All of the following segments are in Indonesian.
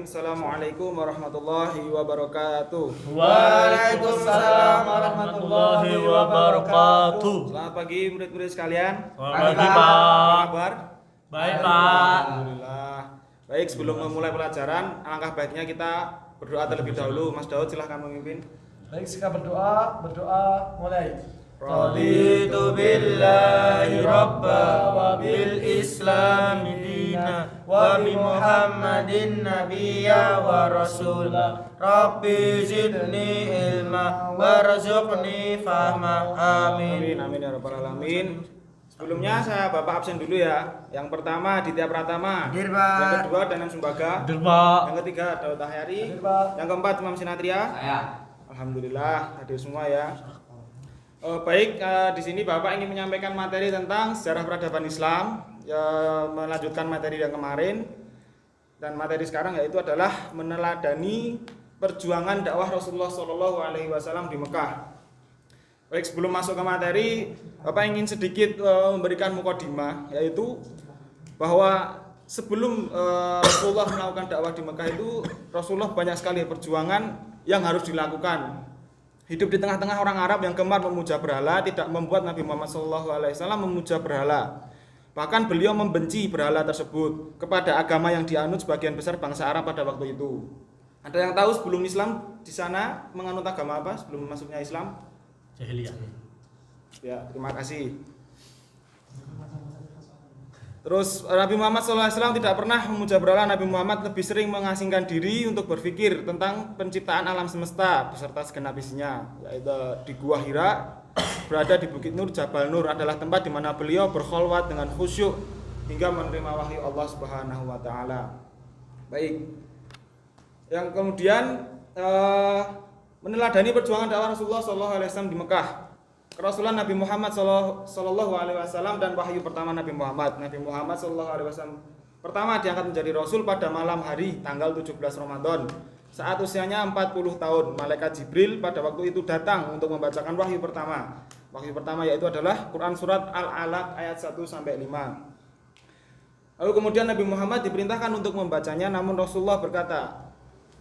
Assalamualaikum warahmatullahi wabarakatuh. Waalaikumsalam warahmatullahi wabarakatuh. Selamat pagi murid-murid sekalian. Selamat pagi, Apa Pak. kabar? Baik, Pak. Alhamdulillah. Baik, sebelum memulai pelajaran, alangkah baiknya kita berdoa terlebih dahulu. Mas Daud silahkan memimpin. Baik, sekarang berdoa mulai. Raditu billahi rabba wa bil islami dina wa bi Muhammadin nabiyya wa rasula. Rabbi zidni ilma warzuqni fahma. Amin Amin. amin ya rabbal alamin. Sebelumnya saya Bapak absen dulu ya. Yang pertama Ditya Pratama. Hadir, Pak. Yang kedua Danan Sumbaga. Pak. Yang ketiga Daud Tahyari. Hadir, Pak. Yang keempat Imam Sinatria. Saya. Alhamdulillah hadir semua ya. Baik, di sini Bapak ingin menyampaikan materi tentang sejarah peradaban Islam, melanjutkan materi yang kemarin. Dan materi sekarang yaitu adalah meneladani perjuangan dakwah Rasulullah SAW di Mekah. Baik, sebelum masuk ke materi, Bapak ingin sedikit memberikan mukadimah, yaitu bahwa sebelum Rasulullah melakukan dakwah di Mekah itu, Rasulullah banyak sekali perjuangan yang harus dilakukan. Hidup di tengah-tengah orang Arab yang gemar memuja berhala tidak membuat Nabi Muhammad SAW memuja berhala. Bahkan beliau membenci berhala tersebut kepada agama yang dianut sebagian besar bangsa Arab pada waktu itu. Ada yang tahu sebelum Islam di sana menganut agama apa sebelum masuknya Islam? Jahiliyah. Ya, terima kasih. Terus Nabi Muhammad SAW tidak pernah memuja berhala. Nabi Muhammad lebih sering mengasingkan diri untuk berpikir tentang penciptaan alam semesta beserta segenap isinya, yaitu di Gua Hira, berada di Bukit Nur, Jabal Nur adalah tempat di mana beliau berkholwat dengan khusyuk hingga menerima wahyu Allah Subhanahu wa taala. Baik. Yang kemudian meneladani perjuangan dakwah Rasulullah SAW di Mekah. Kerasulan Nabi Muhammad SAW dan wahyu pertama Nabi Muhammad. Nabi Muhammad SAW pertama diangkat menjadi Rasul pada malam hari tanggal 17 Ramadan saat usianya 40 tahun. Malaikat Jibril pada waktu itu datang untuk membacakan wahyu pertama. Wahyu pertama yaitu adalah Quran Surat Al-Alaq ayat 1-5. Lalu kemudian Nabi Muhammad diperintahkan untuk membacanya, namun Rasulullah berkata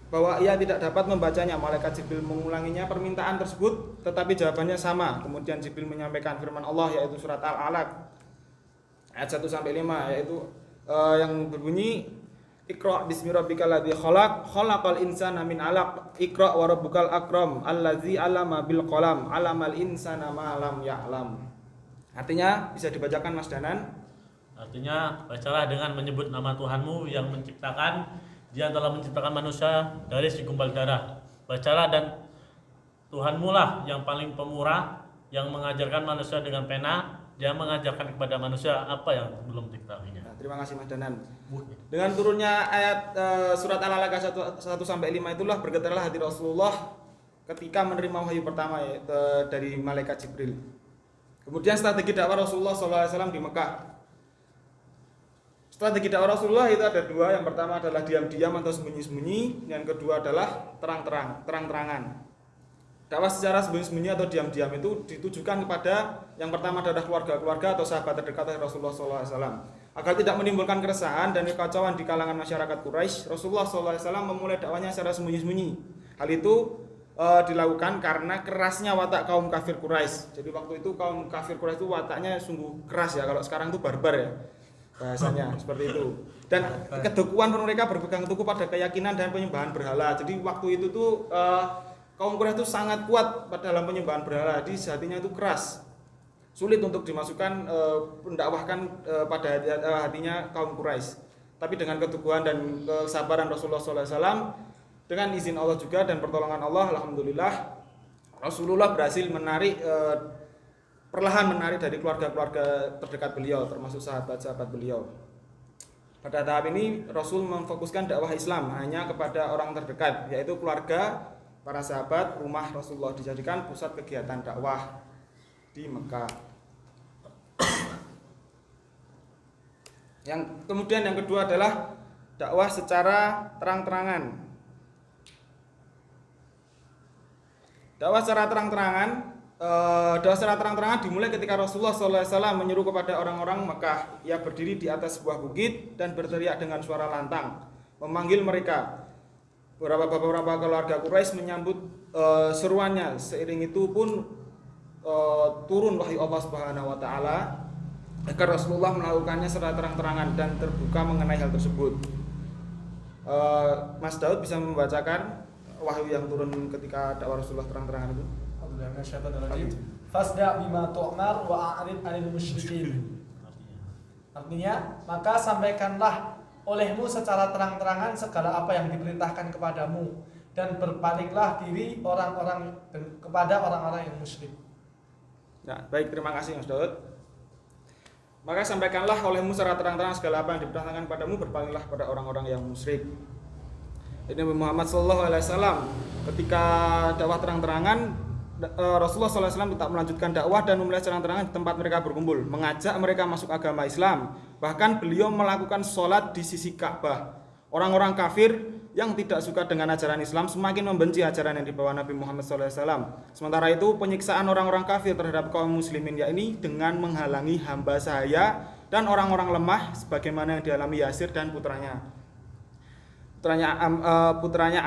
bahwa ia tidak dapat membacanya. Malaikat Jibril mengulanginya permintaan tersebut, tetapi jawabannya sama. Kemudian Jibril menyampaikan firman Allah yaitu surat Al-Alaq ayat 1-5 yaitu yang berbunyi Iqra bismi rabbikal ladzi khalaq khalaqal insana min 'alaq Iqra wa rabbukal akram allazi 'allama bil qalam 'allamal insana ma lam ya'lam. Artinya bisa dibacakan Mas Danan. Artinya, bacalah dengan menyebut nama Tuhanmu yang menciptakan. Dia telah menciptakan manusia dari segumpal darah. Bacalah, dan Tuhanmu lah yang paling pemurah, yang mengajarkan manusia dengan pena. Dia mengajarkan kepada manusia apa yang belum diketahuinya. Nah, terima kasih Mas Danan. Dengan turunnya ayat surat Al-Alaq 1-5 itulah bergetarlah hati Rasulullah ketika menerima wahyu pertama dari malaikat Jibril. Kemudian strategi dakwah Rasulullah SAW di Mekah. Strategi dakwah Rasulullah itu ada dua. Yang pertama adalah diam-diam atau sembunyi-sembunyi. Yang kedua adalah terang-terangan. Dakwah secara sembunyi-sembunyi atau diam-diam itu ditujukan kepada yang pertama adalah keluarga-keluarga atau sahabat terdekat Rasulullah SAW. Agar tidak menimbulkan keresahan dan kekacauan di kalangan masyarakat Quraisy, Rasulullah SAW memulai dakwahnya secara sembunyi-sembunyi. Hal itu dilakukan karena kerasnya watak kaum kafir Quraisy. Jadi waktu itu kaum kafir Quraisy itu wataknya sungguh keras ya. Kalau sekarang itu barbar ya. Bahasanya seperti itu. Dan kedekuan mereka berpegang teguh pada keyakinan dan penyembahan berhala. Jadi waktu itu tuh kaum Quraisy itu sangat kuat pada dalam penyembahan berhala. Di hatinya itu keras, sulit untuk dimasukkan mendakwahkan pada hatinya kaum Quraisy. Tapi dengan keteguhan dan kesabaran Rasulullah SAW, dengan izin Allah juga dan pertolongan Allah, alhamdulillah Rasulullah berhasil perlahan menarik dari keluarga-keluarga terdekat beliau, termasuk sahabat-sahabat beliau. Pada tahap ini Rasul memfokuskan dakwah Islam hanya kepada orang terdekat, yaitu keluarga, para sahabat, rumah Rasulullah dijadikan pusat kegiatan dakwah di Mekah. Kemudian yang kedua adalah dakwah secara terang-terangan. Dakwah secara terang-terangan dimulai ketika Rasulullah SAW menyeru kepada orang-orang Mekah. Ia berdiri di atas sebuah bukit dan berteriak dengan suara lantang, memanggil mereka. beberapa keluarga Quraisy menyambut seruannya. Seiring itu pun turun wahyu Allah Subhanahu wa taala agar Rasulullah melakukannya secara terang-terangan dan terbuka mengenai hal tersebut. Mas Daud bisa membacakan wahyu yang turun ketika dakwah Rasulullah terang-terangan itu? Fasda bima tu'mar wa a'rid 'anil musyrikin. Artinya, maka sampaikanlah olehmu secara terang-terangan segala apa yang diperintahkan kepadamu dan berpalinglah diri kepada orang-orang yang musyrik. Ya, baik, terima kasih Mas Daud. Maka sampaikanlah olehmu secara terang-terangan segala apa yang diperintahkan padamu, berpalinglah pada orang-orang yang musyrik. Ini Nabi Muhammad SAW ketika dakwah terang-terangan, Rasulullah SAW tetap melanjutkan dakwah dan memulai terang-terangan di tempat mereka berkumpul, mengajak mereka masuk agama Islam. Bahkan beliau melakukan sholat di sisi Ka'bah. Orang-orang kafir yang tidak suka dengan ajaran Islam semakin membenci ajaran yang dibawa Nabi Muhammad SAW. Sementara itu penyiksaan orang-orang kafir terhadap kaum muslimin yakni dengan menghalangi hamba sahaya dan orang-orang lemah sebagaimana yang dialami Yasir dan putranya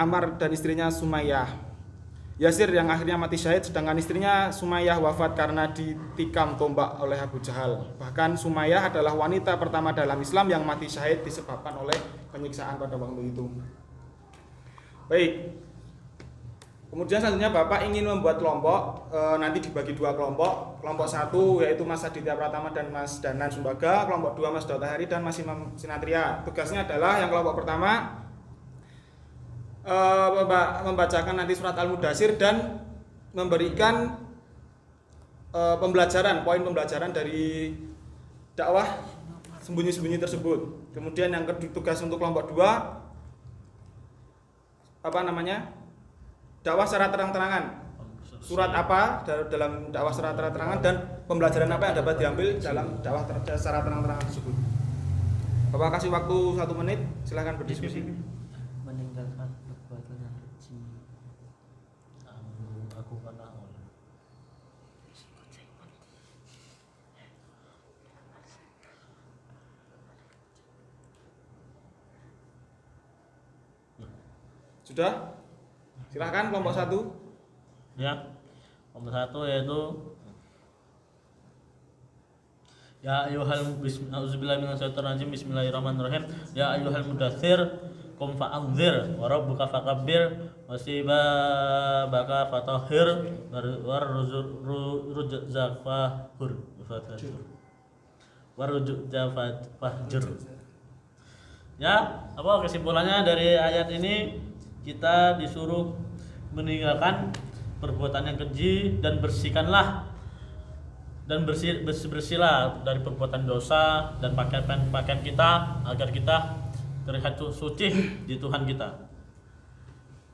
Ammar dan istrinya Sumayyah. Yasir yang akhirnya mati syahid, sedangkan istrinya Sumayyah wafat karena ditikam tombak oleh Abu Jahal. Bahkan Sumayyah adalah wanita pertama dalam Islam yang mati syahid disebabkan oleh penyiksaan pada waktu itu. Baik. Kemudian selanjutnya Bapak ingin membuat kelompok, nanti dibagi dua kelompok. Kelompok satu yaitu Mas Aditya Pratama dan Mas Danan Sumbaga, kelompok dua Mas Daud Tahari dan Mas Imam Sinatria. Tugasnya adalah yang kelompok pertama membacakan nanti surat Al-Mudathir dan memberikan poin pembelajaran dari dakwah sembunyi-sembunyi tersebut. Kemudian yang kedua, tugas untuk kelompok 2 dakwah secara terang-terangan. Surat apa dalam dakwah secara terang-terangan dan pembelajaran apa yang dapat diambil dalam dakwah secara terang-terangan tersebut. Bapak kasih waktu 1 menit, silahkan berdiskusi. Meninggalkan perbuatan yang keji. Aku kena Sudah? Silahkan kelompok 1. Ya, kelompok 1 yaitu ya ayyuhal bismillahirrahmanirrahim. Ya ayyuhal mudaththir qum fa'anzir wa rabbuka fakabbir wa sibabaka fatahhir warujzafahjur. Ya, apa kesimpulannya dari ayat ini? Kita disuruh meninggalkan perbuatan yang keji dan bersihlah dari perbuatan dosa dan pakaian kita agar kita terlihat suci di Tuhan kita,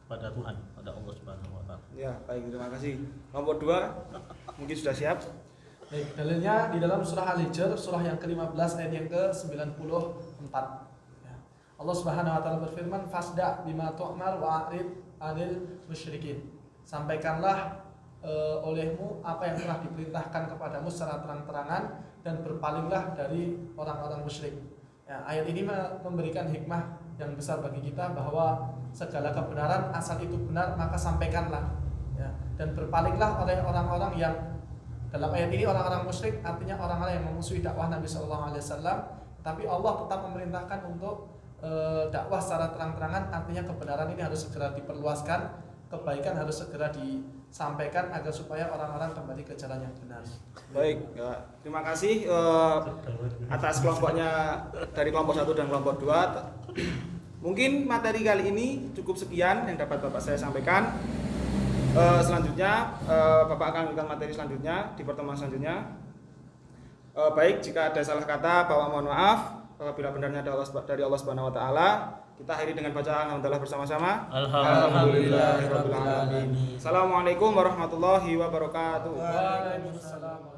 pada Tuhan, pada Allah Subhanahu wa taala. Ya, baik, terima kasih. Kelompok 2 mungkin sudah siap. Baik, dalilnya di dalam surah Al-Hijr, surah yang ke-15 ayat yang ke-94. Allah Subhanahu wa taala berfirman, "Fasda bima tu'mar wa a'rid 'anil musyrikin." Sampaikanlah olehmu apa yang telah diperintahkan kepadamu secara terang-terangan dan berpalinglah dari orang-orang musyrik. Ya, ayat ini memberikan hikmah yang besar bagi kita bahwa segala kebenaran asal itu benar maka sampaikanlah. Ya, dan berpalinglah oleh orang-orang yang dalam ayat ini orang-orang musyrik artinya orang-orang yang memusuhi dakwah Nabi Sallallahu Alaihi Wasallam. Tapi Allah tetap memerintahkan untuk dakwah secara terang-terangan, artinya kebenaran ini harus segera diperluaskan, kebaikan harus segera disampaikan agar supaya orang-orang kembali ke jalan yang benar. Baik, ya, terima kasih atas kelompoknya dari kelompok 1 dan kelompok 2. Mungkin materi kali ini cukup sekian yang dapat Bapak saya sampaikan. Selanjutnya Bapak akan lanjutkan materi selanjutnya di pertemuan selanjutnya. Baik, jika ada salah kata Bapak mohon maaf. Apabila benarnya dari Allah Subhanahu wa taala, kita akhiri dengan bacaan alhamdulillah bersama-sama. Alhamdulillahirabbil alamin. Assalamualaikum warahmatullahi wabarakatuh. Waalaikumsalam.